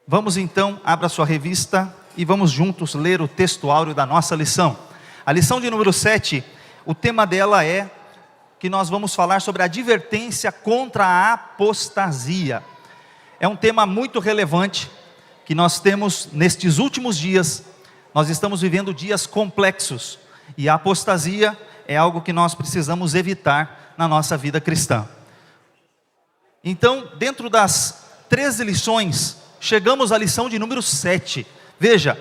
Vamos então, abra sua revista e vamos juntos ler o texto áureo da nossa lição. A lição de número 7, o tema dela é que nós vamos falar sobre a advertência contra a apostasia. É um tema muito relevante que nós temos nestes últimos dias. Nós estamos vivendo dias complexos e a apostasia é algo que nós precisamos evitar na nossa vida cristã. Então, dentro das 13 lições, chegamos à lição de número 7. Veja,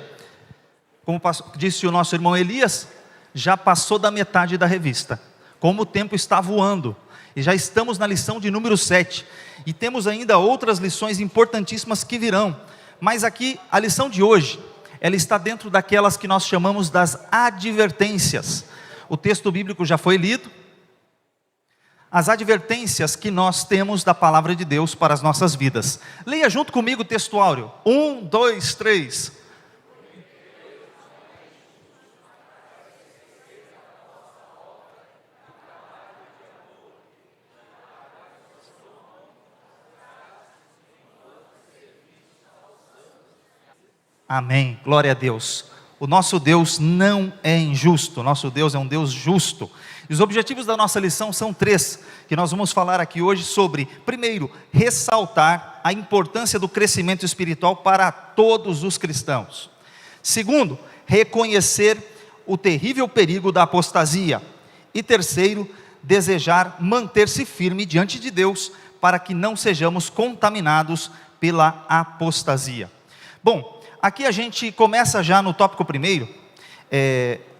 como disse o nosso irmão Elias, já passou da metade da revista. Como o tempo está voando. E já estamos na lição de número 7. E temos ainda outras lições importantíssimas que virão. Mas aqui, a lição de hoje, ela está dentro daquelas que nós chamamos das advertências. O texto bíblico já foi lido. As advertências que nós temos da palavra de Deus para as nossas vidas. Leia junto comigo o texto áureo. 1, 2, 3. Amém, glória a Deus. O nosso Deus não é injusto, o nosso Deus é um Deus justo. E os objetivos da nossa lição são 3, que nós vamos falar aqui hoje sobre, primeiro, ressaltar a importância do crescimento espiritual para todos os cristãos. Segundo, reconhecer o terrível perigo da apostasia. E terceiro, desejar manter-se firme diante de Deus, para que não sejamos contaminados pela apostasia. Bom, aqui a gente começa já no tópico primeiro.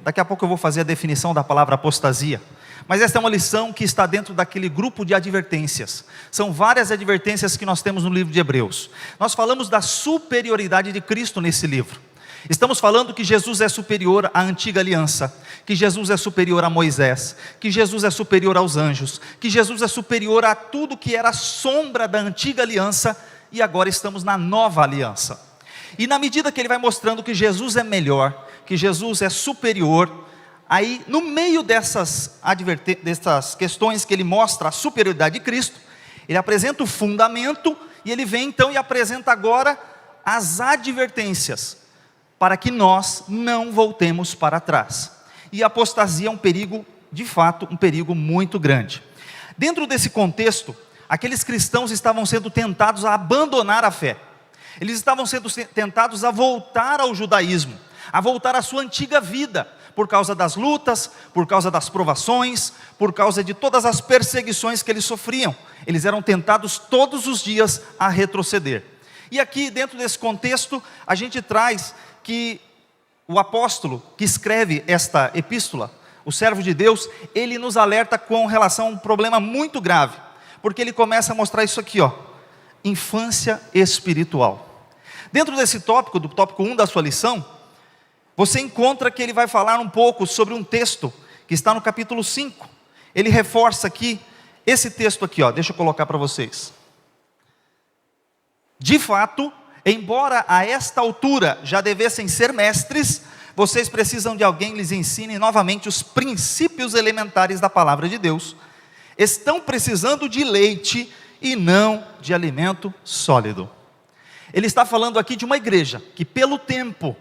Daqui a pouco eu vou fazer a definição da palavra apostasia. Mas esta é uma lição que está dentro daquele grupo de advertências. São várias advertências que nós temos no livro de Hebreus. Nós falamos da superioridade de Cristo nesse livro. Estamos falando que Jesus é superior à antiga aliança, que Jesus é superior a Moisés, que Jesus é superior aos anjos, que Jesus é superior a tudo que era sombra da antiga aliança, e agora estamos na nova aliança. E na medida que ele vai mostrando que Jesus é melhor, que Jesus é superior, aí no meio dessas questões que ele mostra a superioridade de Cristo, ele apresenta o fundamento, e ele vem então e apresenta agora as advertências, para que nós não voltemos para trás. E a apostasia é um perigo, de fato, um perigo muito grande. Dentro desse contexto, aqueles cristãos estavam sendo tentados a abandonar a fé. Eles estavam sendo tentados a voltar ao judaísmo, a voltar à sua antiga vida, por causa das lutas, por causa das provações, por causa de todas as perseguições que eles sofriam. Eles eram tentados todos os dias a retroceder. E aqui, dentro desse contexto, a gente traz que o apóstolo que escreve esta epístola, o servo de Deus, ele nos alerta com relação a um problema muito grave, porque ele começa a mostrar isso aqui, infância espiritual. Dentro desse tópico, do tópico 1 da sua lição, você encontra que ele vai falar um pouco sobre um texto que está no capítulo 5. Ele reforça aqui, esse texto aqui, deixa eu colocar para vocês. De fato, embora a esta altura já devessem ser mestres, vocês precisam de alguém que lhes ensine novamente os princípios elementares da palavra de Deus. Estão precisando de leite e não de alimento sólido. Ele está falando aqui de uma igreja que pelo tempo,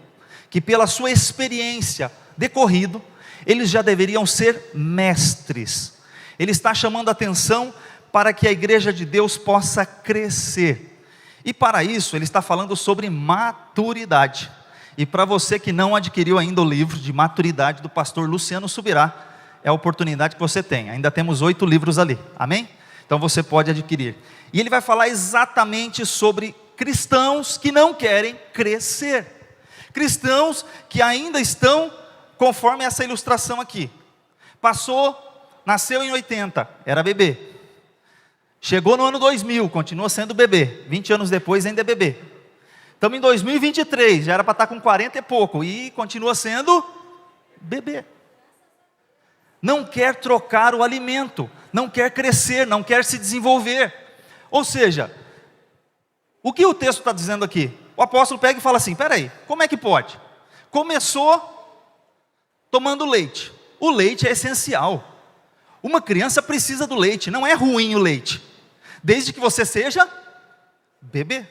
que pela sua experiência decorrido, eles já deveriam ser mestres. Ele está chamando a atenção para que a igreja de Deus possa crescer. E para isso ele está falando sobre maturidade. E para você que não adquiriu ainda o livro de maturidade do pastor Luciano Subirá, é a oportunidade que você tem. Ainda temos 8 livros ali, amém? Então você pode adquirir. E ele vai falar exatamente sobre cristãos que não querem crescer. Cristãos que ainda estão conforme essa ilustração aqui. Nasceu em 80, era bebê. Chegou no ano 2000, continua sendo bebê. 20 anos depois ainda é bebê. Estamos em 2023, já era para estar com 40 e pouco. E continua sendo bebê. Não quer trocar o alimento, não quer crescer, não quer se desenvolver. Ou seja, o que o texto está dizendo aqui? O apóstolo pega e fala assim, peraí, como é que pode? Começou tomando leite. O leite é essencial. Uma criança precisa do leite, não é ruim o leite, desde que você seja bebê.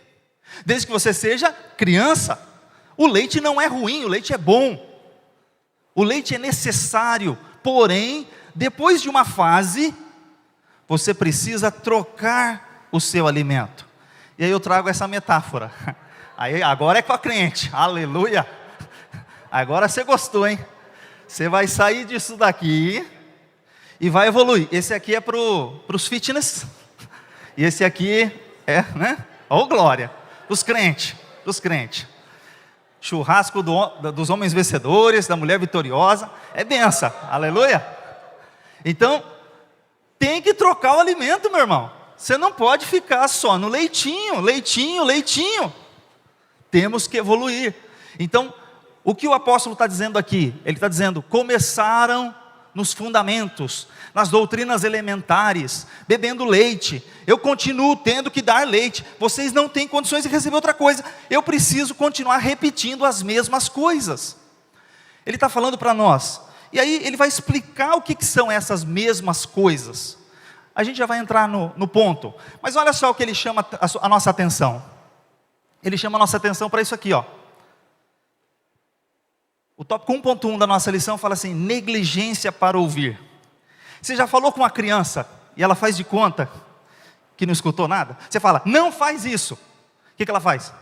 Desde que você seja criança. O leite não é ruim, o leite é bom. O leite é necessário, porém, depois de uma fase, você precisa trocar o seu alimento. E aí eu trago essa metáfora. Aí agora é com a crente, aleluia. Agora você gostou, hein? Você vai sair disso daqui e vai evoluir. Esse aqui é para os fitness, e esse aqui é, né? Ô glória, os crentes. Churrasco dos homens vencedores, da mulher vitoriosa, é benção, aleluia. Então, tem que trocar o alimento, meu irmão. Você não pode ficar só no leitinho. Temos que evoluir. Então, o que o apóstolo está dizendo aqui? Ele está dizendo, começaram nos fundamentos, nas doutrinas elementares, bebendo leite. Eu continuo tendo que dar leite. Vocês não têm condições de receber outra coisa. Eu preciso continuar repetindo as mesmas coisas. Ele está falando para nós. E aí ele vai explicar o que são essas mesmas coisas. A gente já vai entrar no ponto. Mas olha só o que ele chama a nossa atenção. Ele chama a nossa atenção para isso aqui, ó. O tópico 1.1 da nossa lição fala assim, negligência para ouvir. Você já falou com uma criança e ela faz de conta que não escutou nada? Você fala, não faz isso. O que ela faz?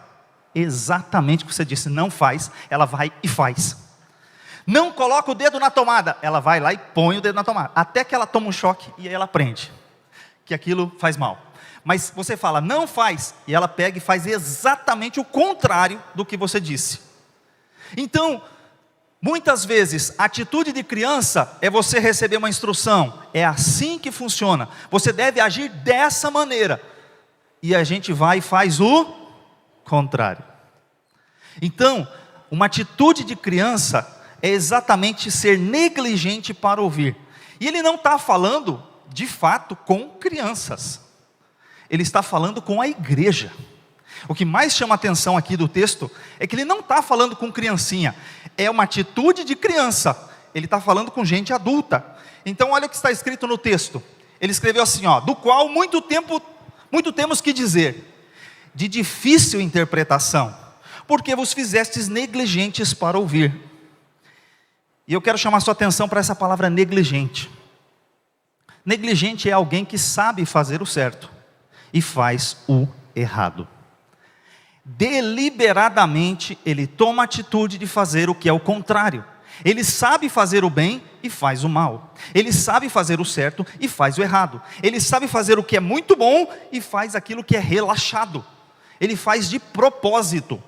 Exatamente o que você disse, não faz, ela vai e faz. Não coloca o dedo na tomada, ela vai lá e põe o dedo na tomada. Até que ela toma um choque e aí ela aprende que aquilo faz mal. Mas você fala, não faz, e ela pega e faz exatamente o contrário do que você disse. Então, muitas vezes, a atitude de criança é você receber uma instrução. É assim que funciona. Você deve agir dessa maneira. E a gente vai e faz o contrário. Então, uma atitude de criança é exatamente ser negligente para ouvir. E ele não está falando, de fato, com crianças. Ele está falando com a igreja. O que mais chama a atenção aqui do texto é que ele não está falando com criancinha. É uma atitude de criança. Ele está falando com gente adulta. Então olha o que está escrito no texto. Ele escreveu assim, ó, do qual muito temos que dizer, de difícil interpretação, porque vos fizestes negligentes para ouvir. E eu quero chamar sua atenção para essa palavra negligente. Negligente é alguém que sabe fazer o certo e faz o errado. Deliberadamente ele toma a atitude de fazer o que é o contrário. Ele sabe fazer o bem e faz o mal. Ele sabe fazer o certo e faz o errado. Ele sabe fazer o que é muito bom e faz aquilo que é relaxado. Ele faz de propósito.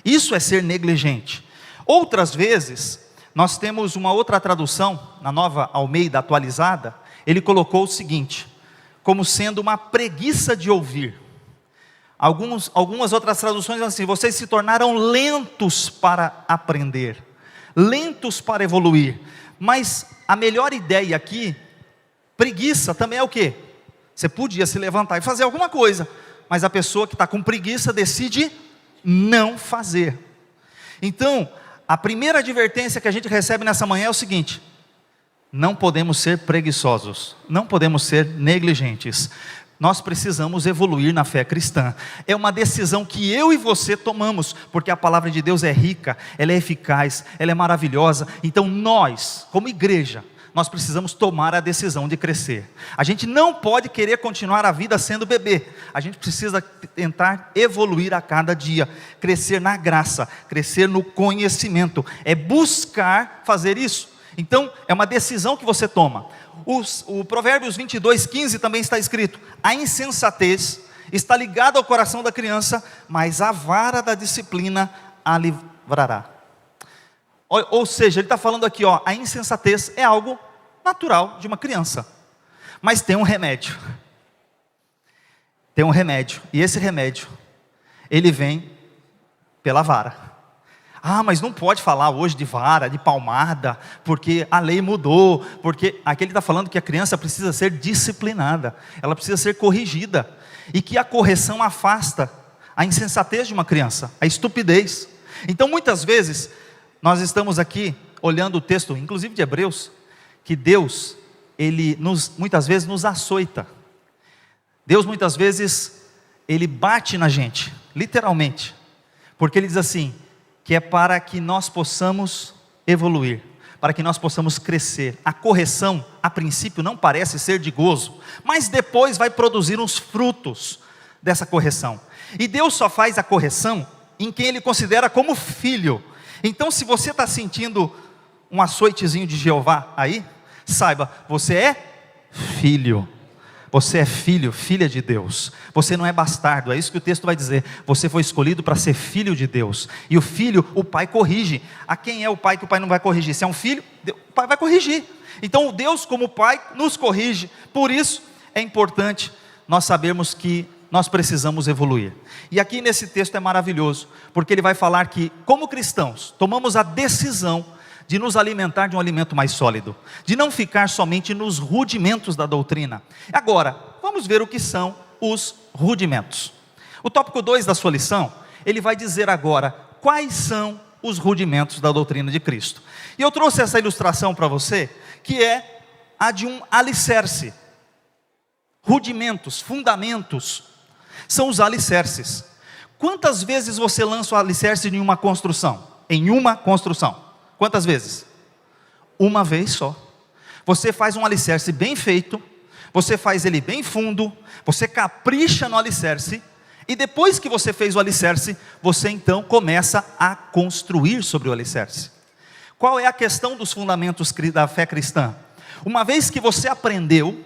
Isso é ser negligente. Outras vezes, nós temos uma outra tradução, na Nova Almeida atualizada, ele colocou o seguinte, como sendo uma preguiça de ouvir. Algumas outras traduções assim, vocês se tornaram lentos para aprender, lentos para evoluir. Mas a melhor ideia aqui, preguiça também é o quê? Você podia se levantar e fazer alguma coisa, mas a pessoa que está com preguiça decide não fazer. Então, a primeira advertência que a gente recebe nessa manhã é o seguinte: não podemos ser preguiçosos, não podemos ser negligentes. Nós precisamos evoluir na fé cristã. É uma decisão que eu e você tomamos, porque a palavra de Deus é rica, ela é eficaz, ela é maravilhosa. Então nós, como igreja, nós precisamos tomar a decisão de crescer. A gente não pode querer continuar a vida sendo bebê. A gente precisa tentar evoluir a cada dia, crescer na graça, crescer no conhecimento. É buscar fazer isso. Então é uma decisão que você toma. O Provérbios 22:15 também está escrito: a insensatez está ligada ao coração da criança, mas a vara da disciplina a livrará. Ou seja, ele está falando aqui, ó, a insensatez é algo natural de uma criança, mas tem um remédio. Tem um remédio, e esse remédio, ele vem pela vara. Ah, mas não pode falar hoje de vara, de palmada, porque a lei mudou, porque aqui ele está falando que a criança precisa ser disciplinada, ela precisa ser corrigida, e que a correção afasta a insensatez de uma criança, a estupidez. Então muitas vezes, nós estamos aqui olhando o texto, inclusive de Hebreus, que Deus, Ele muitas vezes nos açoita. Deus muitas vezes, Ele bate na gente. literalmente, porque ele diz assim, que é para que nós possamos evoluir, para que nós possamos crescer. A correção, a princípio, não parece ser de gozo, mas depois vai produzir uns frutos dessa correção. E Deus só faz a correção em quem Ele considera como filho. Então, se você está sentindo um açoitezinho de Jeová aí, saiba, você é filho. Você é filho, filha de Deus. Você não é bastardo, é isso que o texto vai dizer. Você foi escolhido para ser filho de Deus. E o filho, o pai corrige. A quem é o pai que o pai não vai corrigir? Se é um filho, o pai vai corrigir. Então Deus como pai nos corrige. Por isso é importante nós sabermos que nós precisamos evoluir. E aqui nesse texto é maravilhoso, porque ele vai falar que como cristãos, tomamos a decisão de nos alimentar de um alimento mais sólido, de não ficar somente nos rudimentos da doutrina. Agora, vamos ver o que são os rudimentos. O tópico 2 da sua lição, ele vai dizer agora quais são os rudimentos da doutrina de Cristo. E eu trouxe essa ilustração para você, que é a de um alicerce. Rudimentos, fundamentos, são os alicerces. Quantas vezes você lança o alicerce em uma construção? Em uma construção. Quantas vezes? Uma vez só. Você faz um alicerce bem feito, você faz ele bem fundo, você capricha no alicerce, e depois que você fez o alicerce, você então começa a construir sobre o alicerce. Qual é a questão dos fundamentos da fé cristã? Uma vez que você aprendeu,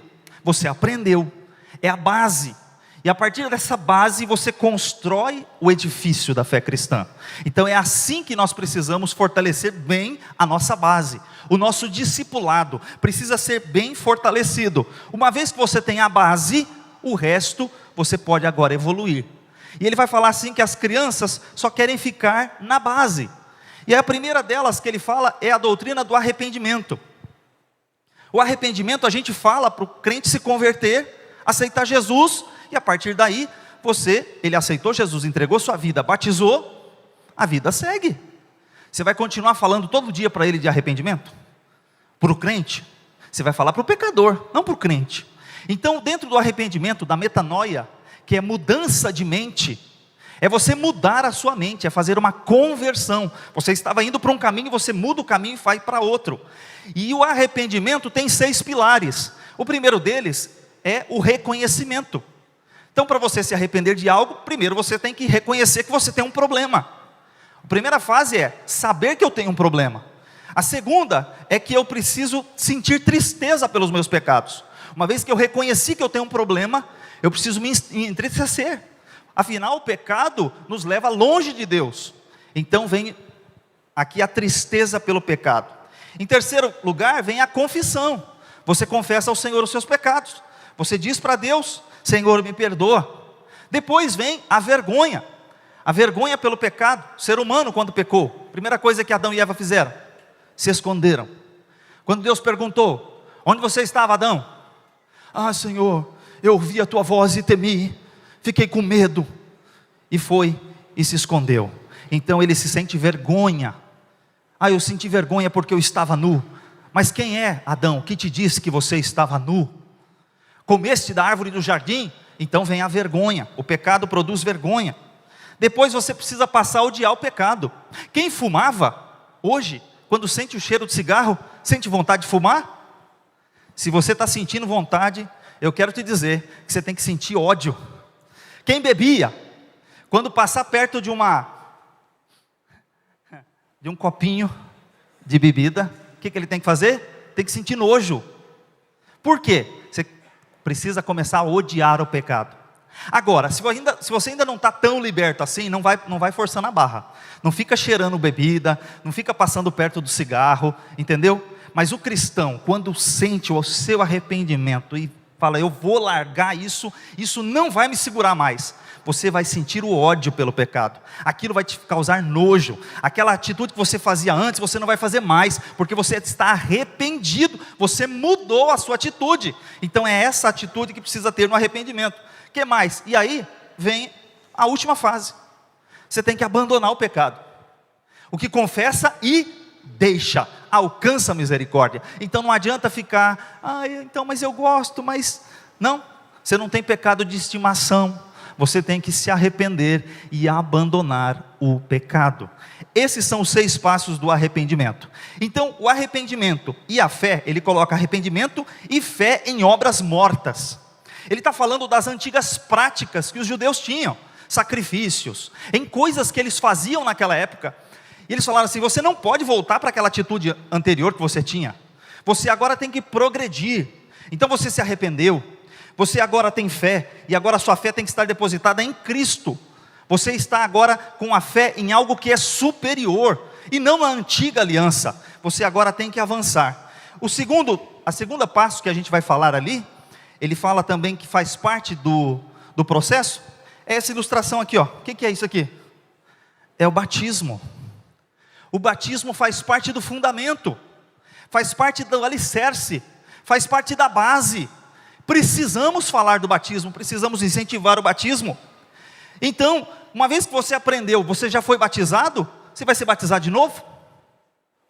é a base. E a partir dessa base você constrói o edifício da fé cristã. Então é assim que nós precisamos fortalecer bem a nossa base. O nosso discipulado precisa ser bem fortalecido. Uma vez que você tem a base, o resto você pode agora evoluir. E ele vai falar assim que as crianças só querem ficar na base. E a primeira delas que ele fala é a doutrina do arrependimento. O arrependimento a gente fala para o crente se converter, aceitar Jesus. E a partir daí, ele aceitou Jesus, entregou sua vida, batizou, a vida segue. Você vai continuar falando todo dia para ele de arrependimento? Para o crente? Você vai falar para o pecador, não para o crente. Então dentro do arrependimento, da metanoia, que é mudança de mente, é você mudar a sua mente, é fazer uma conversão. Você estava indo para um caminho, você muda o caminho e vai para outro. E o arrependimento tem 6 pilares. O primeiro deles é o reconhecimento. Então para você se arrepender de algo, primeiro você tem que reconhecer que você tem um problema. A primeira fase é saber que eu tenho um problema. A segunda é que eu preciso sentir tristeza pelos meus pecados. Uma vez que eu reconheci que eu tenho um problema, eu preciso me entristecer. Afinal, o pecado nos leva longe de Deus. Então vem aqui a tristeza pelo pecado. Em terceiro lugar, vem a confissão. Você confessa ao Senhor os seus pecados. Você diz para Deus: Senhor, me perdoa. Depois vem a vergonha. A vergonha pelo pecado. O ser humano, quando pecou, a primeira coisa que Adão e Eva fizeram: se esconderam. Quando Deus perguntou: onde você estava, Adão? Ah, Senhor, eu ouvi a tua voz e temi, fiquei com medo. E foi e se escondeu. Então ele se sente vergonha. Ah, eu senti vergonha porque eu estava nu. Mas quem é, Adão, que te disse que você estava nu? Comeste da árvore do jardim? Então vem a vergonha. O pecado produz vergonha. Depois você precisa passar a odiar o pecado. Quem fumava, hoje, quando sente o cheiro de cigarro, sente vontade de fumar? Se você está sentindo vontade, eu quero te dizer que você tem que sentir ódio. Quem bebia, quando passar perto de um copinho de bebida, o que ele tem que fazer? Tem que sentir nojo. Por quê? Você precisa começar a odiar o pecado. Agora, se você ainda não está tão liberto assim, não vai forçando a barra. Não fica cheirando bebida, não fica passando perto do cigarro, entendeu? Mas o cristão, quando sente o seu arrependimento e fala: eu vou largar isso não vai me segurar mais. Você vai sentir o ódio pelo pecado. Aquilo vai te causar nojo. Aquela atitude que você fazia antes, você não vai fazer mais, porque você está arrependido. Você mudou a sua atitude. Então é essa atitude que precisa ter no arrependimento. O que mais? E aí vem a última fase. Você tem que abandonar o pecado. O que confessa e deixa, alcança a misericórdia. Então não adianta ficar: então, mas eu gosto, mas não. Você não tem pecado de estimação. você tem que se arrepender e abandonar o pecado. Esses são os 6 passos do arrependimento. Então, o arrependimento e a fé, ele coloca arrependimento e fé em obras mortas. Ele está falando das antigas práticas que os judeus tinham, sacrifícios, em coisas que eles faziam naquela época. E eles falaram assim: você não pode voltar para aquela atitude anterior que você tinha. Você agora tem que progredir. Então você se arrependeu, você agora tem fé, e agora a sua fé tem que estar depositada em Cristo. Você está agora com a fé em algo que é superior, e não na antiga aliança. Você agora tem que avançar. A segunda passo que a gente vai falar ali, ele fala também que faz parte do processo, é essa ilustração aqui, ó. O que é isso aqui? É o batismo. O batismo faz parte do fundamento, faz parte do alicerce, faz parte da base. Precisamos falar do batismo, precisamos incentivar o batismo. Então, uma vez que você aprendeu, você já foi batizado, você vai ser batizado de novo?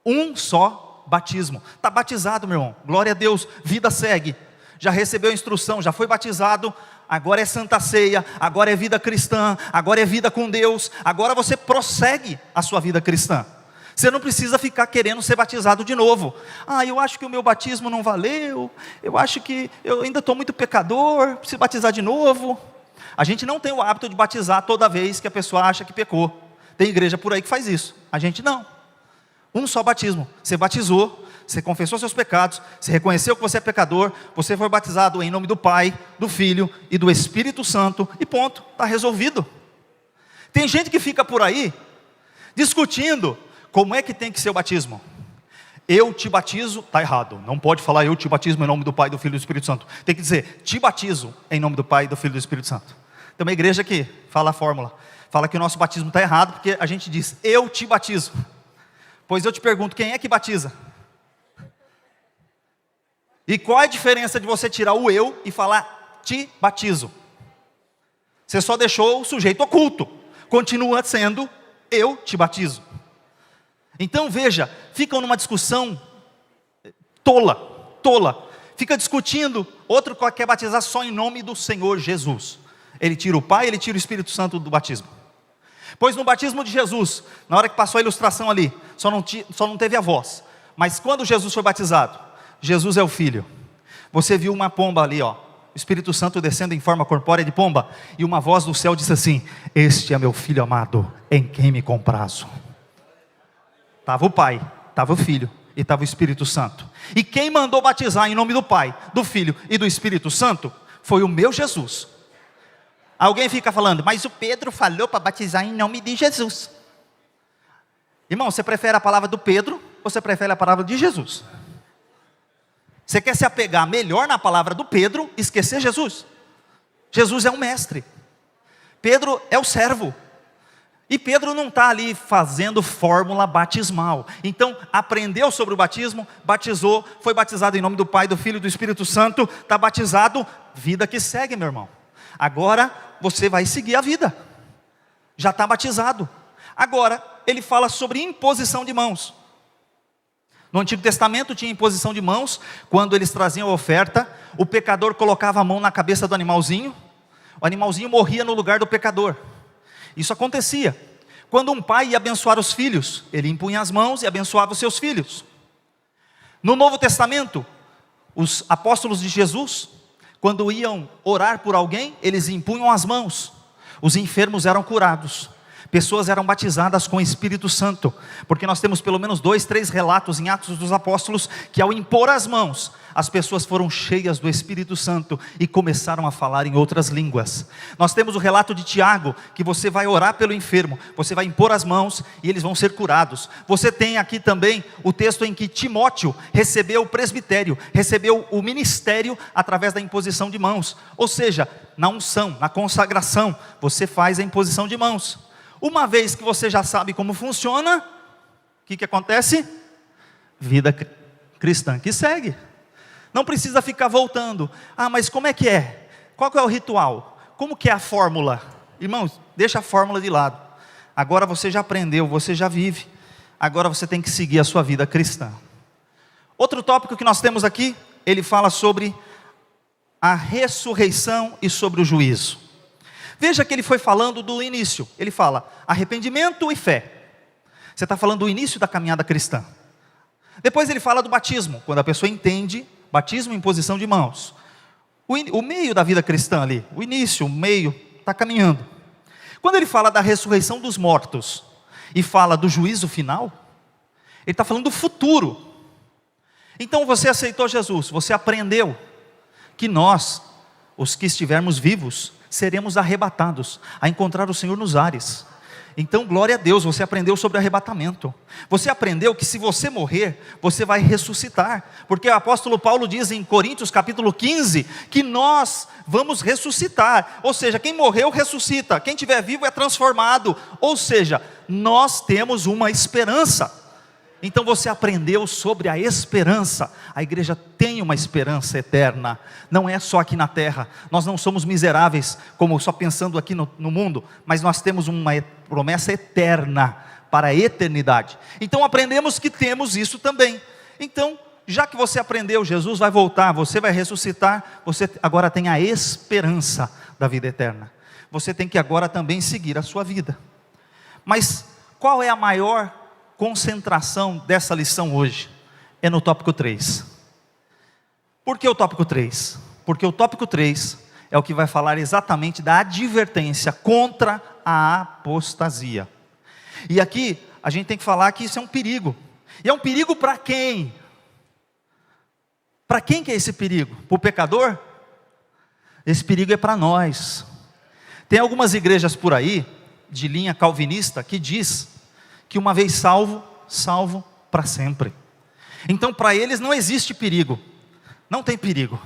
Um só batismo. Está batizado, meu irmão, glória a Deus, vida segue. Já recebeu a instrução, já foi batizado, agora é santa ceia, agora é vida cristã, agora é vida com Deus, agora você prossegue a sua vida cristã. Você não precisa ficar querendo ser batizado de novo. Eu acho que o meu batismo não valeu, eu acho que eu ainda estou muito pecador, preciso batizar de novo. A gente não tem o hábito de batizar toda vez que a pessoa acha que pecou. Tem igreja por aí que faz isso, a gente não. Um só batismo, você batizou, você confessou seus pecados, você reconheceu que você é pecador, você foi batizado em nome do Pai, do Filho e do Espírito Santo, e ponto, está resolvido. Tem gente que fica por aí, discutindo, como é que tem que ser o batismo? Eu te batizo, está errado, não pode falar eu te batismo em nome do Pai, do Filho e do Espírito Santo, tem que dizer, te batizo em nome do Pai, do Filho e do Espírito Santo. Tem uma igreja que fala a fórmula, fala que o nosso batismo está errado, porque a gente diz, eu te batizo. Pois eu te pergunto, quem é que batiza? E qual é a diferença de você tirar o eu e falar te batizo? Você só deixou o sujeito oculto, continua sendo eu te batizo. Então veja, ficam numa discussão tola, fica discutindo, outro quer batizar só em nome do Senhor Jesus. Ele tira o Pai, ele tira o Espírito Santo do batismo. Pois no batismo de Jesus, na hora que passou a ilustração ali, só não teve a voz. Mas quando Jesus foi batizado, Jesus é o Filho. Você viu uma pomba ali, ó, o Espírito Santo descendo em forma corpórea de pomba, e uma voz do céu disse assim: este é meu Filho amado, em quem me comprazo. Estava o Pai, estava o Filho e estava o Espírito Santo. E quem mandou batizar em nome do Pai, do Filho e do Espírito Santo foi o meu Jesus. Alguém fica falando, mas o Pedro falou para batizar em nome de Jesus. Irmão, você prefere a palavra do Pedro ou você prefere a palavra de Jesus? Você quer se apegar melhor na palavra do Pedro e esquecer Jesus? Jesus é o mestre, Pedro é o servo. E Pedro não está ali fazendo fórmula batismal. Então, aprendeu sobre o batismo, batizou, foi batizado em nome do Pai, do Filho e do Espírito Santo, está batizado, vida que segue, meu irmão. Agora, você vai seguir a vida. Já está batizado. Agora, ele fala sobre imposição de mãos. No Antigo Testamento tinha imposição de mãos, quando eles traziam a oferta, o pecador colocava a mão na cabeça do animalzinho, o animalzinho morria no lugar do pecador. Isso acontecia. Quando um pai ia abençoar os filhos, ele impunha as mãos e abençoava os seus filhos. No Novo Testamento, os apóstolos de Jesus, quando iam orar por alguém, eles impunham as mãos. Os enfermos eram curados. Pessoas eram batizadas com o Espírito Santo, porque nós temos pelo menos 2, 3 relatos em Atos dos Apóstolos, que ao impor as mãos, as pessoas foram cheias do Espírito Santo, e começaram a falar em outras línguas. Nós temos o relato de Tiago, que você vai orar pelo enfermo, você vai impor as mãos, e eles vão ser curados. Você tem aqui também o texto em que Timóteo recebeu o presbitério, recebeu o ministério através da imposição de mãos. Ou seja, na unção, na consagração, você faz a imposição de mãos. Uma vez que você já sabe como funciona, o que acontece? Vida cristã que segue. Não precisa ficar voltando. Mas como é que é? Qual que é o ritual? Como que é a fórmula? Irmãos, deixa a fórmula de lado. Agora você já aprendeu, você já vive. Agora você tem que seguir a sua vida cristã. Outro tópico que nós temos aqui, ele fala sobre a ressurreição e sobre o juízo. Veja que ele foi falando do início. Ele fala arrependimento e fé. Você está falando do início da caminhada cristã. Depois ele fala do batismo, quando a pessoa entende, batismo em posição de mãos. O meio da vida cristã ali, o início, o meio, está caminhando. Quando ele fala da ressurreição dos mortos e fala do juízo final, ele está falando do futuro. Então você aceitou Jesus, você aprendeu que nós, os que estivermos vivos, seremos arrebatados a encontrar o Senhor nos ares. Então glória a Deus, você aprendeu sobre arrebatamento. Você aprendeu que se você morrer, você vai ressuscitar. Porque o apóstolo Paulo diz em Coríntios capítulo 15, que nós vamos ressuscitar. Ou seja, quem morreu ressuscita, quem estiver vivo é transformado. Ou seja, nós temos uma esperança. Então você aprendeu sobre a esperança. A igreja tem uma esperança eterna. Não é só aqui na terra. Nós não somos miseráveis, como só pensando aqui no mundo. Mas nós temos uma promessa eterna para a eternidade. Então aprendemos que temos isso também. Então, já que você aprendeu, Jesus vai voltar, você vai ressuscitar, você agora tem a esperança da vida eterna. Você tem que agora também seguir a sua vida. Mas qual é a maior concentração dessa lição hoje? É no tópico 3. Por que o tópico 3? Porque o tópico 3 é o que vai falar exatamente da advertência contra a apostasia. E aqui a gente tem que falar que isso é um perigo. E é um perigo para quem? Para quem que é esse perigo? Para o pecador? Esse perigo é para nós. Tem algumas igrejas por aí, de linha calvinista, que diz que uma vez salvo, salvo para sempre. Então para eles não existe perigo, não tem perigo.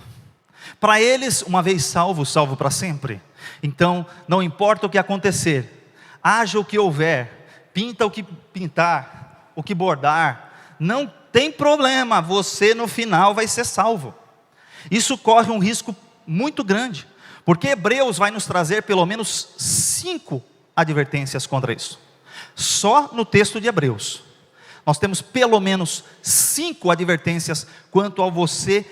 Para eles, uma vez salvo, salvo para sempre. Então não importa o que acontecer, haja o que houver, pinta o que pintar, o que bordar, não tem problema, você no final vai ser salvo. Isso corre um risco muito grande, porque Hebreus vai nos trazer pelo menos 5 advertências contra isso. Só no texto de Hebreus, nós temos pelo menos 5 advertências quanto ao você,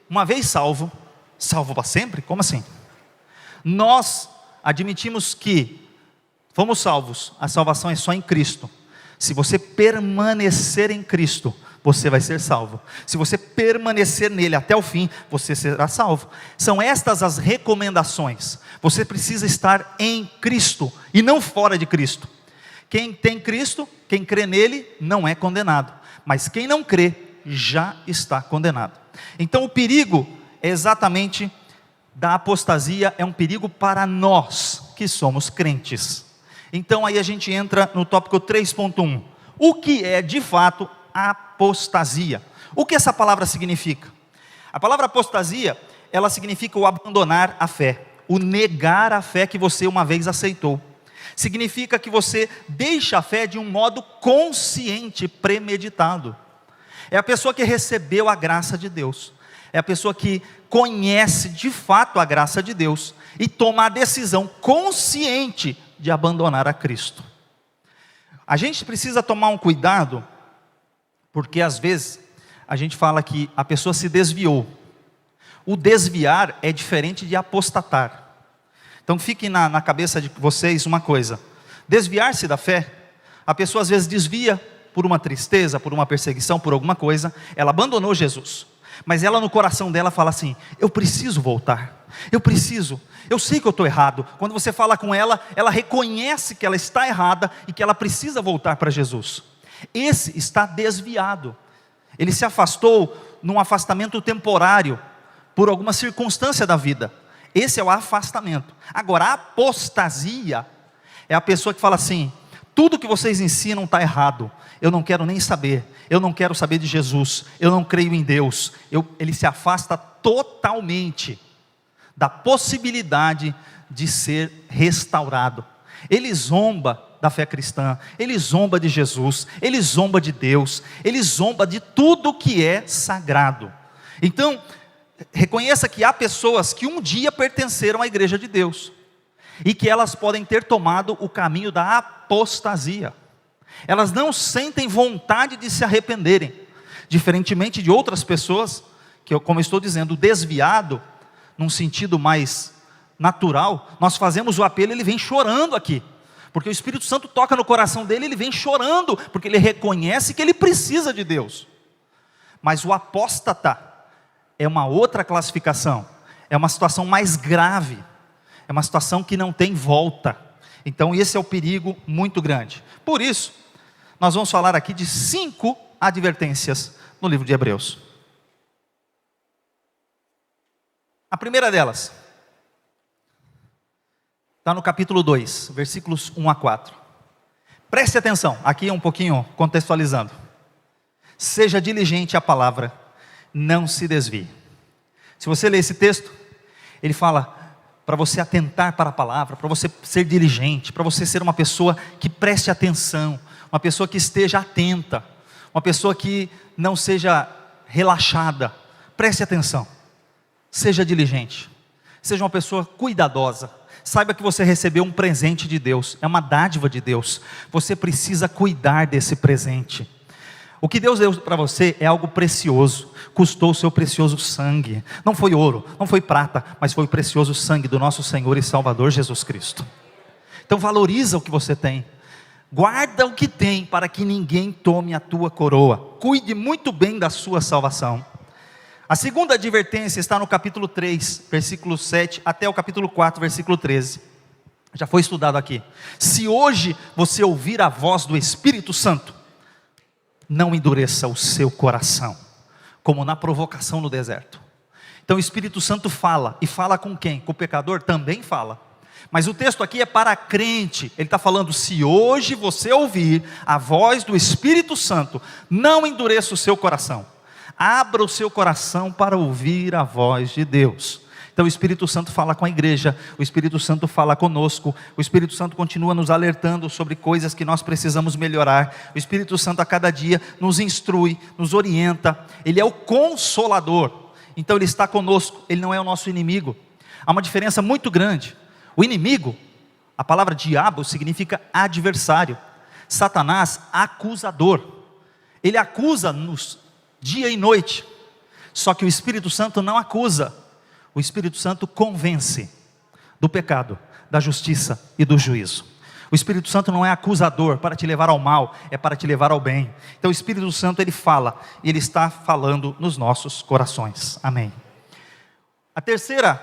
uma vez salvo, salvo para sempre? Como assim? Nós admitimos que fomos salvos, a salvação é só em Cristo. Se você permanecer em Cristo, você vai ser salvo. Se você permanecer nele até o fim, você será salvo. São estas as recomendações. Você precisa estar em Cristo e não fora de Cristo. Quem tem Cristo, quem crê nele, não é condenado. Mas quem não crê, já está condenado. Então o perigo é exatamente da apostasia, é um perigo para nós que somos crentes. Então aí a gente entra no tópico 3.1. O que é de fato apostasia? O que essa palavra significa? A palavra apostasia, ela significa o abandonar a fé, o negar a fé que você uma vez aceitou. Significa que você deixa a fé de um modo consciente, premeditado. É a pessoa que recebeu a graça de Deus. É a pessoa que conhece de fato a graça de Deus e toma a decisão consciente de abandonar a Cristo. A gente precisa tomar um cuidado, porque às vezes a gente fala que a pessoa se desviou. O desviar é diferente de apostatar. Então fique na cabeça de vocês uma coisa: desviar-se da fé, a pessoa às vezes desvia por uma tristeza, por uma perseguição, por alguma coisa, ela abandonou Jesus, mas ela no coração dela fala assim: eu preciso voltar, eu sei que eu estou errado. Quando você fala com ela, ela reconhece que ela está errada e que ela precisa voltar para Jesus. Esse está desviado, ele se afastou num afastamento temporário, por alguma circunstância da vida. Esse é o afastamento. Agora a apostasia é a pessoa que fala assim: tudo que vocês ensinam está errado, eu não quero nem saber, eu não quero saber de Jesus, eu não creio em Deus. Ele se afasta totalmente da possibilidade de ser restaurado. Ele zomba da fé cristã, ele zomba de Jesus, ele zomba de Deus, ele zomba de tudo que é sagrado. Então reconheça que há pessoas que um dia pertenceram à igreja de Deus e que elas podem ter tomado o caminho da apostasia. Elas não sentem vontade de se arrependerem, diferentemente de outras pessoas que, como eu estou dizendo, desviado num sentido mais natural, nós fazemos o apelo, ele vem chorando aqui. Porque o Espírito Santo toca no coração dele, ele vem chorando, porque ele reconhece que ele precisa de Deus. Mas o apóstata é uma outra classificação, é uma situação mais grave, é uma situação que não tem volta. Então esse é o perigo muito grande. Por isso, nós vamos falar aqui de 5 advertências no livro de Hebreus. A primeira delas está no capítulo 2, versículos 1 a 4. Preste atenção, aqui um pouquinho contextualizando. Seja diligente à palavra, não se desvie. Se você ler esse texto, ele fala para você atentar para a palavra, para você ser diligente, para você ser uma pessoa que preste atenção, uma pessoa que esteja atenta, uma pessoa que não seja relaxada. Preste atenção, seja diligente, seja uma pessoa cuidadosa. Saiba que você recebeu um presente de Deus, é uma dádiva de Deus. Você precisa cuidar desse presente. O que Deus deu para você é algo precioso, custou o seu precioso sangue. Não foi ouro, não foi prata, mas foi o precioso sangue do nosso Senhor e Salvador Jesus Cristo. Então valoriza o que você tem, guarda o que tem, para que ninguém tome a tua coroa. Cuide muito bem da sua salvação. A segunda advertência está no capítulo 3, versículo 7, até o capítulo 4, versículo 13. Já foi estudado aqui. Se hoje você ouvir a voz do Espírito Santo, não endureça o seu coração, como na provocação no deserto. Então o Espírito Santo fala, e fala com quem? Com o pecador? Também fala. Mas o texto aqui é para crente. Ele está falando, se hoje você ouvir a voz do Espírito Santo, não endureça o seu coração. Abra o seu coração para ouvir a voz de Deus. Então o Espírito Santo fala com a igreja, o Espírito Santo fala conosco, o Espírito Santo continua nos alertando sobre coisas que nós precisamos melhorar. O Espírito Santo a cada dia nos instrui, nos orienta. Ele é o consolador, então ele está conosco, ele não é o nosso inimigo. Há uma diferença muito grande. O inimigo, a palavra diabo significa adversário. Satanás, acusador. Ele acusa-nos dia e noite. Só que o Espírito Santo não acusa. O Espírito Santo convence do pecado, da justiça e do juízo. O Espírito Santo não é acusador para te levar ao mal, é para te levar ao bem. Então o Espírito Santo ele fala, e ele está falando nos nossos corações. Amém. A terceira,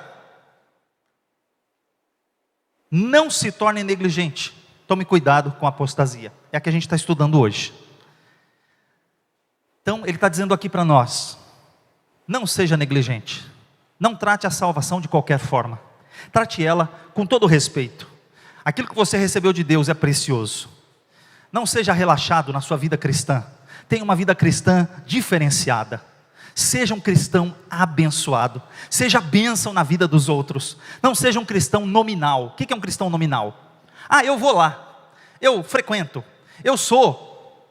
não se torne negligente. Tome cuidado com a apostasia. É a que a gente está estudando hoje. Então ele está dizendo aqui para nós, não seja negligente. Não trate a salvação de qualquer forma. Trate ela com todo respeito. Aquilo que você recebeu de Deus é precioso. Não seja relaxado na sua vida cristã. Tenha uma vida cristã diferenciada. Seja um cristão abençoado. Seja bênção na vida dos outros. Não seja um cristão nominal. O que é um cristão nominal? Ah, eu vou lá. Eu frequento. Eu sou.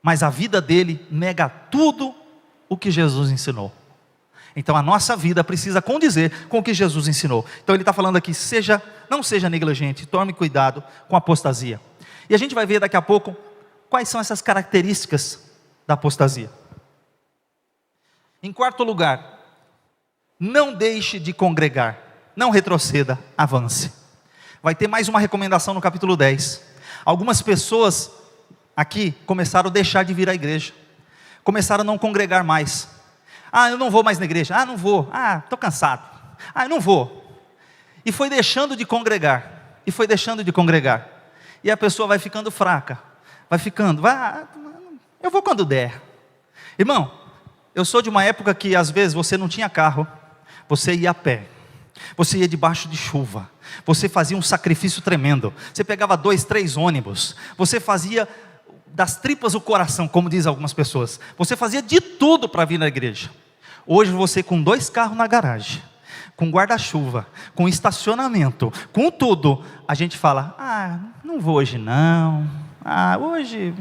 Mas a vida dele nega tudo o que Jesus ensinou. Então a nossa vida precisa condizer com o que Jesus ensinou. Então ele está falando aqui, não seja negligente, tome cuidado com a apostasia. E a gente vai ver daqui a pouco quais são essas características da apostasia. Em quarto lugar, não deixe de congregar, não retroceda, avance. Vai ter mais uma recomendação no capítulo 10. Algumas pessoas aqui começaram a deixar de vir à igreja, começaram a não congregar mais. Ah, eu não vou mais na igreja. Ah, não vou. Ah, estou cansado. Ah, eu não vou. E foi deixando de congregar. E foi deixando de congregar. E a pessoa vai ficando fraca. Eu vou quando der. Irmão, eu sou de uma época que às vezes você não tinha carro. Você ia a pé. Você ia debaixo de chuva. Você fazia um sacrifício tremendo. Você pegava 2, 3 ônibus. Você fazia das tripas o coração, como dizem algumas pessoas. Você fazia de tudo para vir na igreja. Hoje você com 2 carros na garagem, com guarda-chuva, com estacionamento, com tudo, a gente fala, não vou hoje não, hoje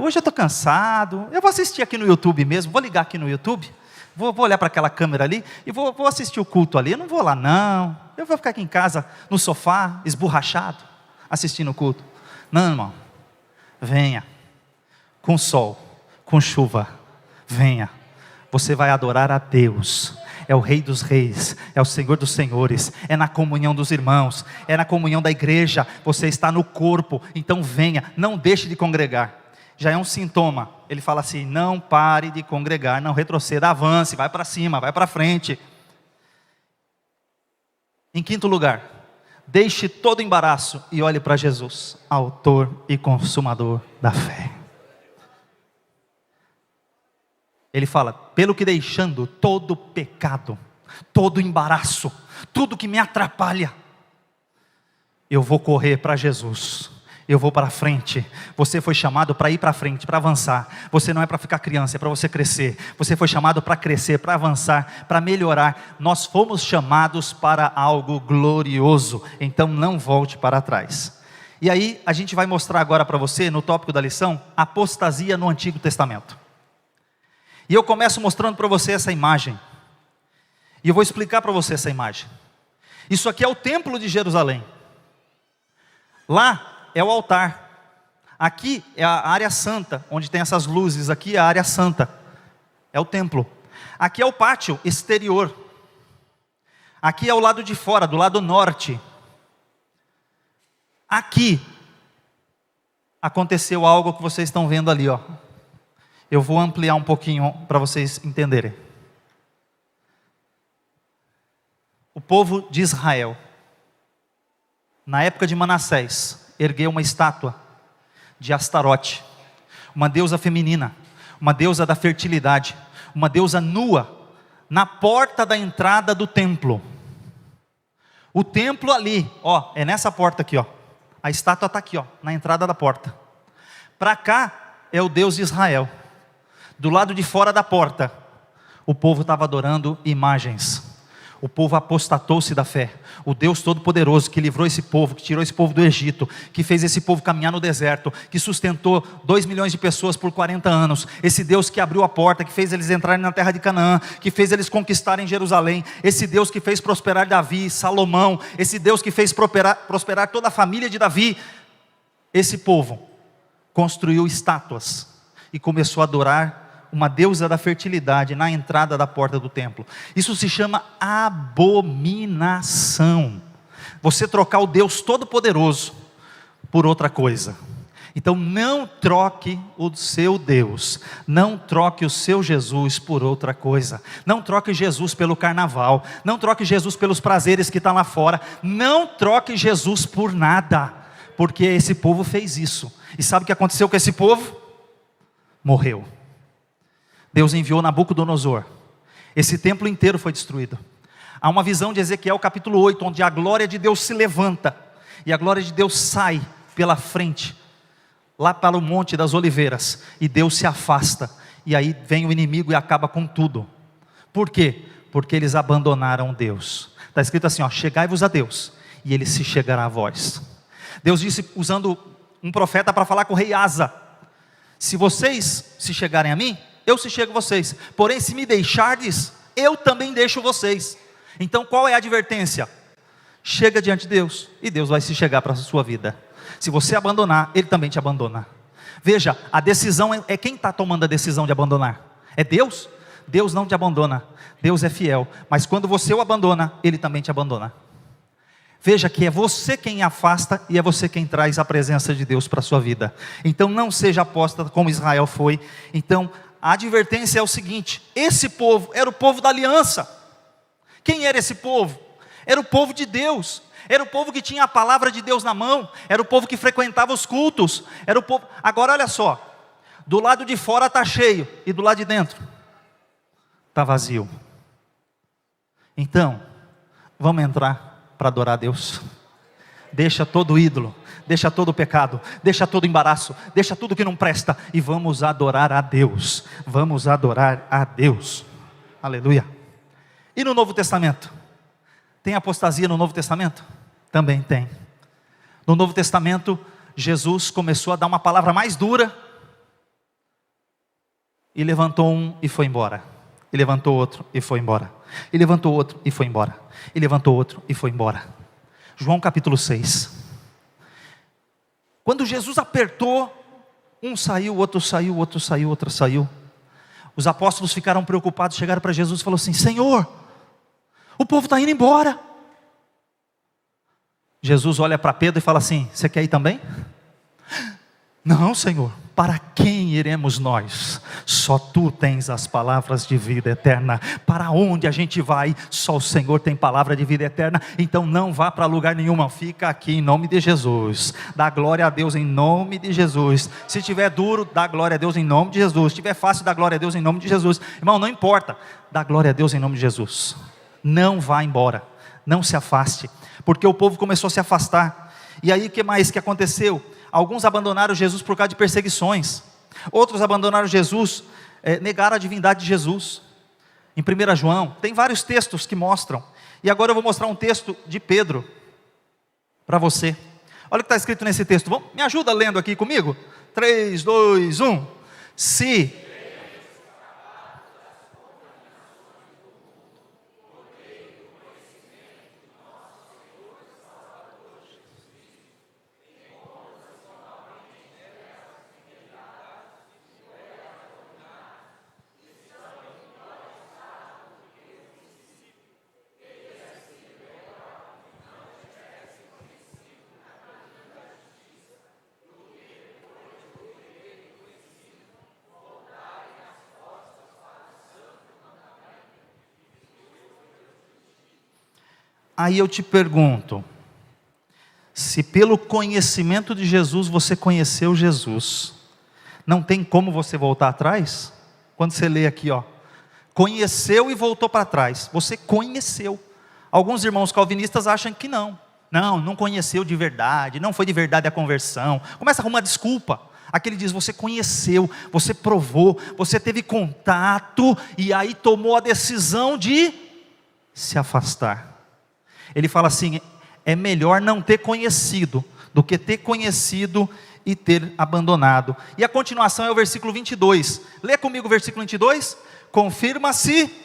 eu estou cansado, eu vou assistir aqui no YouTube mesmo, vou ligar aqui no YouTube, vou olhar para aquela câmera ali, e vou assistir o culto ali, eu não vou lá não, eu vou ficar aqui em casa, no sofá, esborrachado, assistindo o culto. Não, irmão, venha, com sol, com chuva, venha. Você vai adorar a Deus. é o Rei dos Reis, é o Senhor dos Senhores, é na comunhão dos irmãos, é na comunhão da igreja, você está no corpo, então venha, não deixe de congregar. Já é um sintoma, ele fala assim, não pare de congregar, não retroceda, avance, vai para cima, vai para frente. Em quinto lugar, deixe todo embaraço e olhe para Jesus, autor e consumador da fé. Ele fala, pelo que deixando todo pecado, todo embaraço, tudo que me atrapalha, eu vou correr para Jesus, eu vou para frente. Você foi chamado para ir para frente, para avançar. Você não é para ficar criança, é para você crescer. Você foi chamado para crescer, para avançar, para melhorar. Nós fomos chamados para algo glorioso, então não volte para trás. E aí a gente vai mostrar agora para você, no tópico da lição, apostasia no Antigo Testamento. E eu começo mostrando para você essa imagem. E eu vou explicar para você essa imagem. Isso aqui é o templo de Jerusalém. Lá é o altar. Aqui é a área santa, onde tem essas luzes. Aqui é a área santa. É o templo. Aqui é o pátio exterior. Aqui é o lado de fora, do lado norte. Aqui aconteceu algo que vocês estão vendo ali, ó. Eu vou ampliar um pouquinho para vocês entenderem. O povo de Israel, na época de Manassés, ergueu uma estátua de Astarote, uma deusa feminina, uma deusa da fertilidade, uma deusa nua, na porta da entrada do templo. O templo ali, ó, é nessa porta aqui, ó. A estátua está aqui, ó, na entrada da porta. Para cá é o Deus de Israel. Do lado de fora da porta, o povo estava adorando imagens. O povo apostatou-se da fé. O Deus Todo-Poderoso que livrou esse povo, que tirou esse povo do Egito, que fez esse povo caminhar no deserto, que sustentou 2 milhões de pessoas por 40 anos. Esse Deus que abriu a porta, que fez eles entrarem na terra de Canaã, que fez eles conquistarem Jerusalém. Esse Deus que fez prosperar Davi, Salomão. Esse Deus que fez prosperar toda a família de Davi. Esse povo construiu estátuas e começou a adorar uma deusa da fertilidade na entrada da porta do templo. Isso se chama abominação. Você trocar o Deus Todo-Poderoso por outra coisa. Então não troque o seu Deus, não troque o seu Jesus por outra coisa. Não troque Jesus pelo carnaval, não troque Jesus pelos prazeres que estão lá fora. Não troque Jesus por nada, porque esse povo fez isso. E sabe o que aconteceu com esse povo? Morreu. Deus enviou Nabucodonosor. Esse templo inteiro foi destruído. Há uma visão de Ezequiel capítulo 8, onde a glória de Deus se levanta, e a glória de Deus sai pela frente, lá para o Monte das Oliveiras, e Deus se afasta, e aí vem o inimigo e acaba com tudo. Por quê? Porque eles abandonaram Deus. Está escrito assim, ó, chegai-vos a Deus, e Ele se chegará a vós. Deus disse, usando um profeta para falar com o rei Asa, se vocês se chegarem a mim, eu se chego a vocês, porém se me deixardes, eu também deixo vocês. Então qual é a advertência? Chega diante de Deus, e Deus vai se chegar para a sua vida. Se você abandonar, Ele também te abandona. Veja, a decisão é quem está tomando a decisão de abandonar? É Deus? Deus não te abandona, Deus é fiel, mas quando você o abandona, Ele também te abandona. Veja que é você quem afasta e é você quem traz a presença de Deus para a sua vida. Então não seja apóstata como Israel foi. Então a advertência é o seguinte: esse povo era o povo da aliança. Quem era esse povo? Era o povo de Deus. Era o povo que tinha a palavra de Deus na mão. Era o povo que frequentava os cultos. Era o povo. Agora olha só, do lado de fora está cheio, e do lado de dentro está vazio. Então vamos entrar para adorar a Deus. Deixa todo ídolo, deixa todo pecado, deixa todo embaraço, deixa tudo que não presta, e vamos adorar a Deus. Vamos adorar a Deus. Aleluia. E no Novo Testamento? Tem apostasia no Novo Testamento? Também tem. No Novo Testamento, Jesus começou a dar uma palavra mais dura, e levantou um e foi embora. E levantou outro e foi embora. E levantou outro e foi embora. E levantou outro e foi embora. João capítulo 6. Quando Jesus apertou, um saiu, o outro saiu, o outro saiu. Os apóstolos ficaram preocupados, chegaram para Jesus e falaram assim: Senhor, O povo está indo embora. Jesus olha para Pedro e fala assim: você quer ir também? Não, Senhor, para quem iremos nós? Só Tu tens as palavras de vida eterna. Para onde a gente vai? Só o Senhor tem palavra de vida eterna. Então não vá para lugar nenhum, fica aqui em nome de Jesus. Dá glória a Deus em nome de Jesus. Se tiver duro, dá glória a Deus em nome de Jesus. Se tiver fácil, dá glória a Deus em nome de Jesus. Irmão, não importa, dá glória a Deus em nome de Jesus. Não vá embora, não se afaste, porque o povo começou a se afastar. E aí o que mais que aconteceu? Alguns abandonaram Jesus por causa de perseguições. Outros abandonaram Jesus, negaram a divindade de Jesus. Em 1 João, tem vários textos que mostram. E agora eu vou mostrar um texto de Pedro para você. Olha o que está escrito nesse texto. Me ajuda lendo aqui comigo? 3, 2, 1. Se Aí eu te pergunto, se pelo conhecimento de Jesus você conheceu Jesus, não tem como você voltar atrás? Quando você lê aqui, conheceu e voltou para trás, você conheceu. Alguns irmãos calvinistas acham que não conheceu de verdade, não foi de verdade a conversão, começa a arrumar desculpa. Aqui ele diz, você conheceu, você provou, você teve contato, e aí tomou a decisão de se afastar. Ele fala assim, é melhor não ter conhecido, do que ter conhecido e ter abandonado. E a continuação é o versículo 22, lê comigo o versículo 22, confirma-se.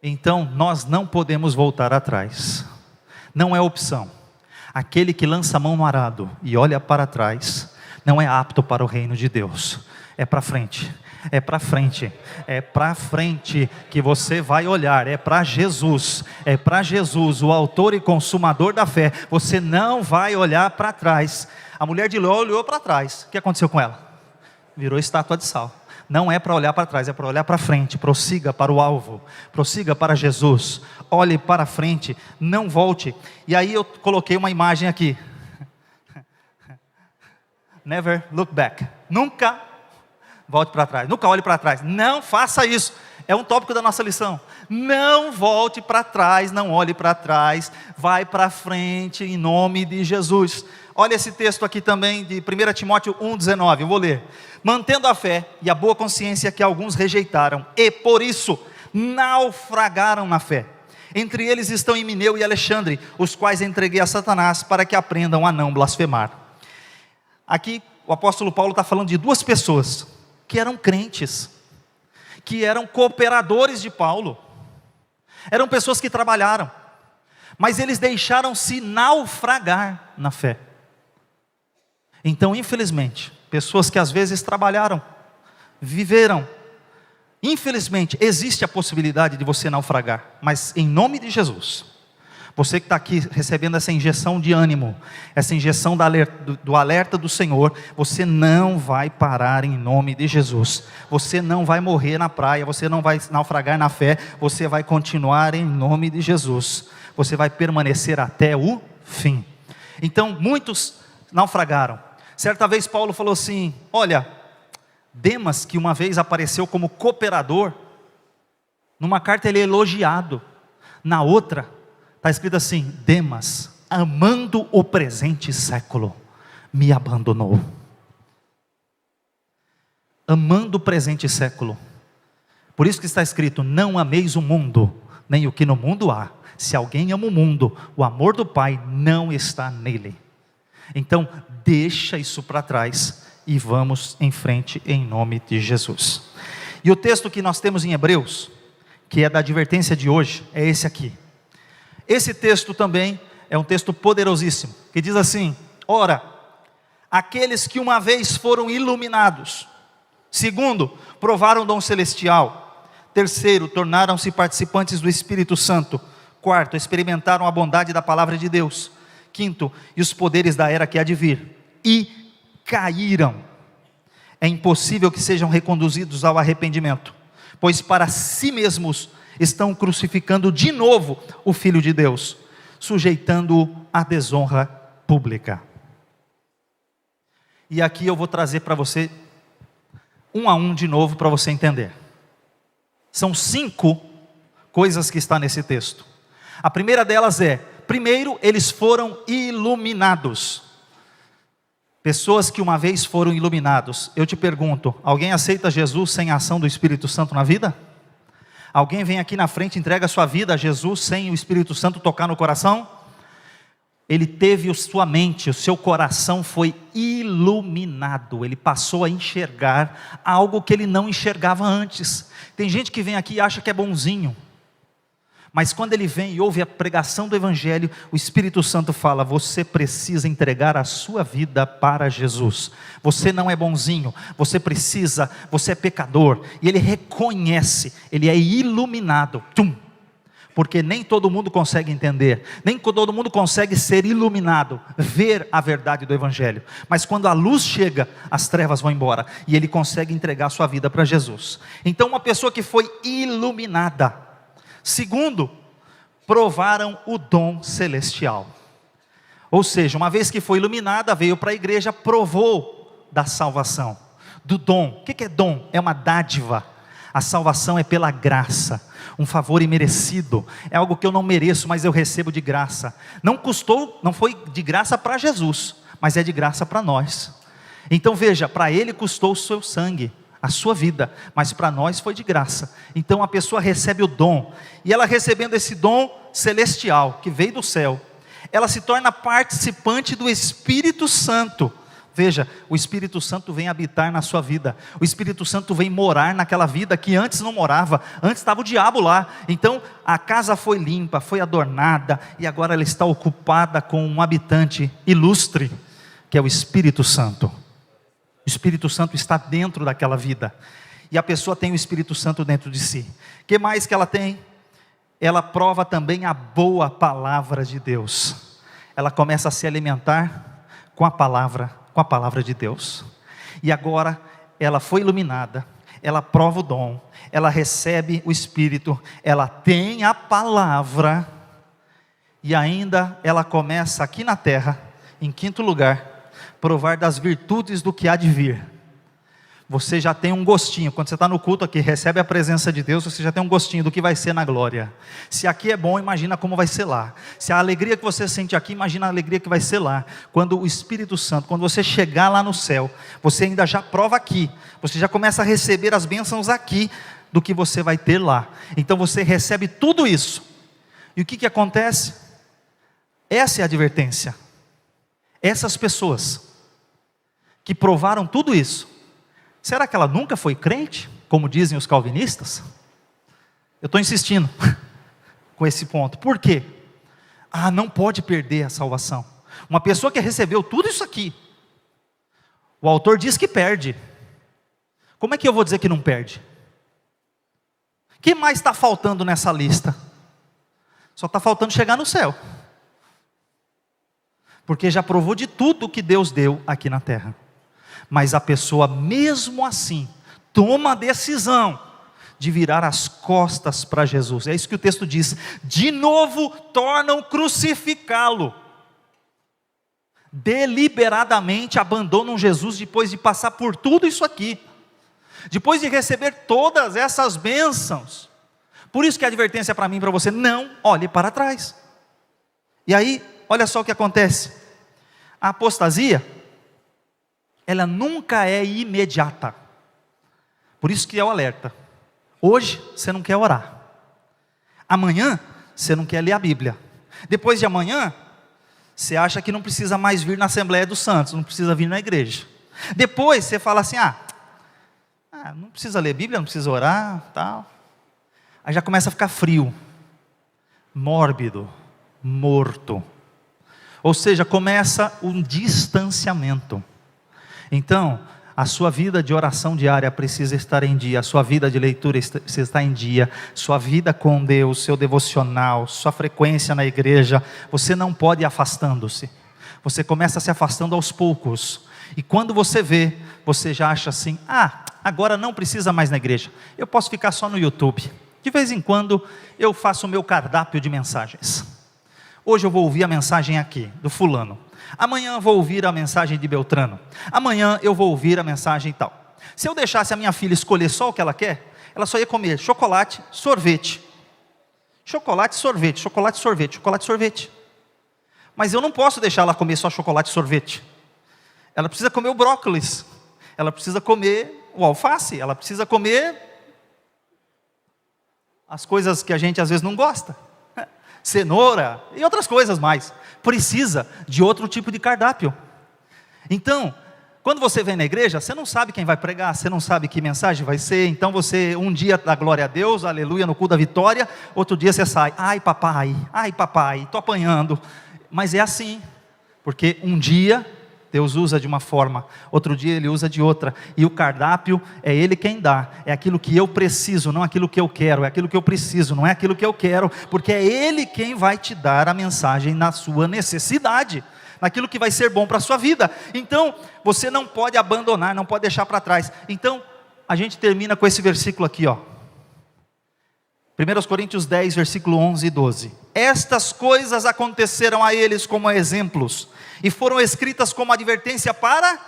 Então nós não podemos voltar atrás, não é opção. Aquele que lança a mão no arado e olha para trás, não é apto para o reino de Deus. É para frente, é para frente, é para frente que você vai olhar, é para Jesus, o autor e consumador da fé. Você não vai olhar para trás. A mulher de Ló olhou para trás, o que aconteceu com ela? Virou estátua de sal. Não é para olhar para trás, é para olhar para frente. Prossiga para o alvo, prossiga para Jesus, olhe para frente, não volte. E aí eu coloquei uma imagem aqui. Never look back. Nunca volte para trás, nunca olhe para trás, não faça isso. É um tópico da nossa lição. Não volte para trás, não olhe para trás, vai para frente em nome de Jesus. Olha esse texto aqui também de 1 Timóteo 1,19, eu vou ler. Mantendo a fé e a boa consciência que alguns rejeitaram, e por isso naufragaram na fé. Entre eles estão Himeneu e Alexandre, os quais entreguei a Satanás para que aprendam a não blasfemar. Aqui o apóstolo Paulo está falando de duas pessoas que eram crentes, que eram cooperadores de Paulo, eram pessoas que trabalharam, mas eles deixaram-se naufragar na fé. Então, infelizmente, pessoas que às vezes trabalharam, viveram, infelizmente, existe a possibilidade de você naufragar, mas em nome de Jesus, você que está aqui recebendo essa injeção de ânimo, essa injeção do alerta do Senhor, você não vai parar em nome de Jesus, você não vai morrer na praia, você não vai naufragar na fé, você vai continuar em nome de Jesus, você vai permanecer até o fim. Então muitos naufragaram. Certa vez Paulo falou assim, olha, Demas, que uma vez apareceu como cooperador, numa carta ele é elogiado, na outra está escrito assim, Demas, amando o presente século, me abandonou. Amando o presente século, por isso que está escrito, não ameis o mundo, nem o que no mundo há. Se alguém ama o mundo, o amor do Pai não está nele. Então deixa isso para trás e vamos em frente em nome de Jesus. E o texto que nós temos em Hebreus, que é da advertência de hoje, é esse aqui. Esse texto também é um texto poderosíssimo, que diz assim: ora, aqueles que uma vez foram iluminados, segundo, provaram o dom celestial, terceiro, tornaram-se participantes do Espírito Santo, quarto, experimentaram a bondade da palavra de Deus, quinto, e os poderes da era que há de vir, e caíram. É impossível que sejam reconduzidos ao arrependimento, pois para si mesmos estão crucificando de novo o Filho de Deus, sujeitando-o à desonra pública. E aqui eu vou trazer para você, um a um de novo, para você entender. São 5 coisas que está nesse texto. A primeira delas é, primeiro, eles foram iluminados. Pessoas que uma vez foram iluminados. Eu te pergunto, alguém aceita Jesus sem a ação do Espírito Santo na vida? Alguém vem aqui na frente e entrega a sua vida a Jesus sem o Espírito Santo tocar no coração? Ele teve sua mente, o seu coração foi iluminado, ele passou a enxergar algo que ele não enxergava antes. Tem gente que vem aqui e acha que é bonzinho, mas quando ele vem e ouve a pregação do Evangelho, o Espírito Santo fala: você precisa entregar a sua vida para Jesus, você não é bonzinho, você é pecador, e ele reconhece, ele é iluminado, porque nem todo mundo consegue entender, nem todo mundo consegue ser iluminado, ver a verdade do Evangelho, mas quando a luz chega, as trevas vão embora, e ele consegue entregar a sua vida para Jesus. Então uma pessoa que foi iluminada. Segundo, provaram o dom celestial, ou seja, uma vez que foi iluminada, veio para a igreja, provou da salvação, do dom. O que é dom? É uma dádiva. A salvação é pela graça, um favor imerecido, é algo que eu não mereço, mas eu recebo de graça. Não custou, não foi de graça para Jesus, mas é de graça para nós. Então veja, para ele custou o seu sangue, a sua vida, mas para nós foi de graça. Então a pessoa recebe o dom, e ela recebendo esse dom celestial, que veio do céu, ela se torna participante do Espírito Santo. Veja, o Espírito Santo vem habitar na sua vida, o Espírito Santo vem morar naquela vida que antes não morava, antes estava o diabo lá. Então a casa foi limpa, foi adornada, e agora ela está ocupada com um habitante ilustre, que é o Espírito Santo. O Espírito Santo está dentro daquela vida, e a pessoa tem o Espírito Santo dentro de si. O que mais que ela tem? Ela prova também a boa palavra de Deus, ela começa a se alimentar com a palavra de Deus, e agora ela foi iluminada, ela prova o dom, ela recebe o Espírito, ela tem a palavra, e ainda ela começa aqui na terra, em quinto lugar, provar das virtudes do que há de vir. Você já tem um gostinho, quando você está no culto aqui, recebe a presença de Deus, você já tem um gostinho do que vai ser na glória. Se aqui é bom, imagina como vai ser lá. Se a alegria que você sente aqui, imagina a alegria que vai ser lá. Quando o Espírito Santo, quando você chegar lá no céu, você ainda já prova aqui, você já começa a receber as bênçãos aqui, do que você vai ter lá. Então você recebe tudo isso, e o que acontece? Essa é a advertência. Essas pessoas que provaram tudo isso, será que ela nunca foi crente, como dizem os calvinistas? Eu estou insistindo com esse ponto. Por quê? Não pode perder a salvação. Uma pessoa que recebeu tudo isso aqui, o autor diz que perde. Como é que eu vou dizer que não perde? O que mais está faltando nessa lista? Só está faltando chegar no céu, porque já provou de tudo que Deus deu aqui na terra. Mas a pessoa mesmo assim toma a decisão de virar as costas para Jesus. É isso que o texto diz: de novo tornam crucificá-lo. Deliberadamente abandonam Jesus depois de passar por tudo isso aqui, depois de receber todas essas bênçãos. Por isso que a advertência para mim e para você: não olhe para trás. E aí, olha só o que acontece. A apostasia, ela nunca é imediata. Por isso que é o alerta. Hoje você não quer orar, amanhã você não quer ler a Bíblia, depois de amanhã você acha que não precisa mais vir na Assembleia dos Santos, não precisa vir na igreja. Depois você fala assim: não precisa ler Bíblia, não precisa orar, tal. Aí já começa a ficar frio, mórbido, morto. Ou seja, começa um distanciamento. Então, a sua vida de oração diária precisa estar em dia, a sua vida de leitura precisa estar em dia, sua vida com Deus, seu devocional, sua frequência na igreja, você não pode ir afastando-se. Você começa se afastando aos poucos, e quando você vê, você já acha assim, agora não precisa mais na igreja, eu posso ficar só no YouTube. De vez em quando eu faço o meu cardápio de mensagens. Hoje eu vou ouvir a mensagem aqui, do fulano. Amanhã eu vou ouvir a mensagem de Beltrano. Amanhã eu vou ouvir a mensagem tal. Se eu deixasse a minha filha escolher só o que ela quer, ela só ia comer chocolate, sorvete. Chocolate, sorvete, chocolate, sorvete, chocolate, sorvete. Mas eu não posso deixar ela comer só chocolate e sorvete. Ela precisa comer o brócolis. Ela precisa comer o alface. Ela precisa comer as coisas que a gente às vezes não gosta. Cenoura e outras coisas mais. Precisa de outro tipo de cardápio. Então, quando você vem na igreja, você não sabe quem vai pregar, você não sabe que mensagem vai ser. Então você um dia dá glória a Deus, aleluia, no culto da vitória. Outro dia você sai, ai papai, estou apanhando. Mas é assim, porque um dia Deus usa de uma forma, outro dia Ele usa de outra, e o cardápio é Ele quem dá, é aquilo que eu preciso, não aquilo que eu quero, é aquilo que eu preciso, não é aquilo que eu quero, porque é Ele quem vai te dar a mensagem na sua necessidade, naquilo que vai ser bom para a sua vida. Então, você não pode abandonar, não pode deixar para trás. Então, a gente termina com esse versículo aqui, 1 Coríntios 10, versículo 11 e 12. Estas coisas aconteceram a eles como exemplos, e foram escritas como advertência para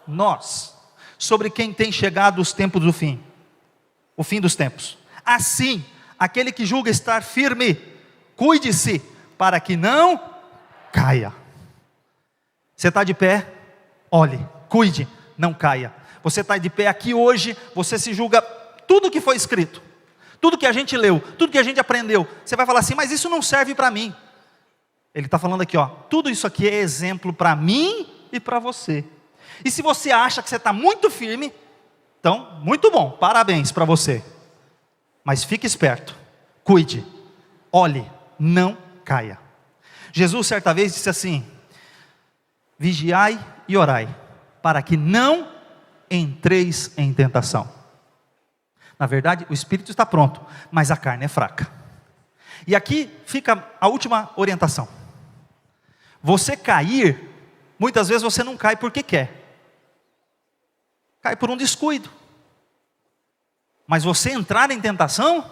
nós, sobre quem tem chegado os tempos do fim, o fim dos tempos. Assim, aquele que julga estar firme, cuide-se, para que não caia. Você está de pé? Olhe, cuide, não caia. Você está de pé aqui hoje, você se julga tudo que foi escrito, tudo que a gente leu, tudo que a gente aprendeu, você vai falar assim, mas isso não serve para mim. Ele está falando aqui, tudo isso aqui é exemplo para mim e para você. E se você acha que você está muito firme, então, muito bom, parabéns para você. Mas fique esperto, cuide, olhe, não caia. Jesus certa vez disse assim, vigiai e orai, para que não entreis em tentação. Na verdade, o espírito está pronto, mas a carne é fraca. E aqui fica a última orientação. Você cair, muitas vezes você não cai porque quer. Cai por um descuido. Mas você entrar em tentação,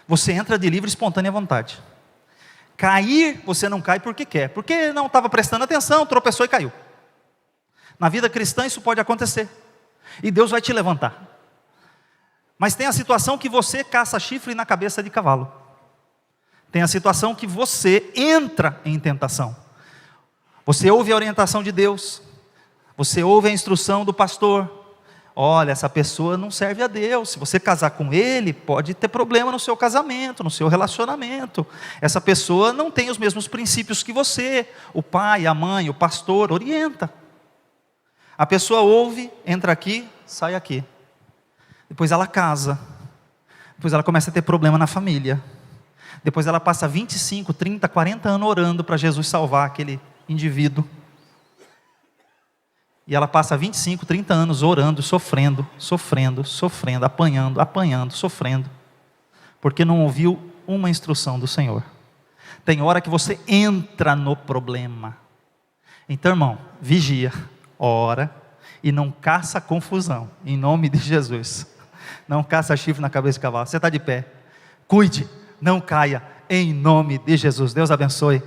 você entra de livre e espontânea vontade. Cair, você não cai porque quer. Porque não estava prestando atenção, tropeçou e caiu. Na vida cristã isso pode acontecer. E Deus vai te levantar. Mas tem a situação que você caça chifre na cabeça de cavalo. Tem a situação que você entra em tentação. Você ouve a orientação de Deus. Você ouve a instrução do pastor. Olha, essa pessoa não serve a Deus. Se você casar com ele, pode ter problema no seu casamento, no seu relacionamento. Essa pessoa não tem os mesmos princípios que você. O pai, a mãe, o pastor orienta. A pessoa ouve, entra aqui, sai aqui. Depois ela casa. Depois ela começa a ter problema na família. Depois ela passa 25, 30, 40 anos orando para Jesus salvar aquele indivíduo. E ela passa 25, 30 anos orando, sofrendo, apanhando, sofrendo. Porque não ouviu uma instrução do Senhor. Tem hora que você entra no problema. Então, irmão, vigia, ora e não caça confusão. Em nome de Jesus. Não caça chifre na cabeça de cavalo. Você está de pé. Cuide, não caia. Em nome de Jesus. Deus abençoe.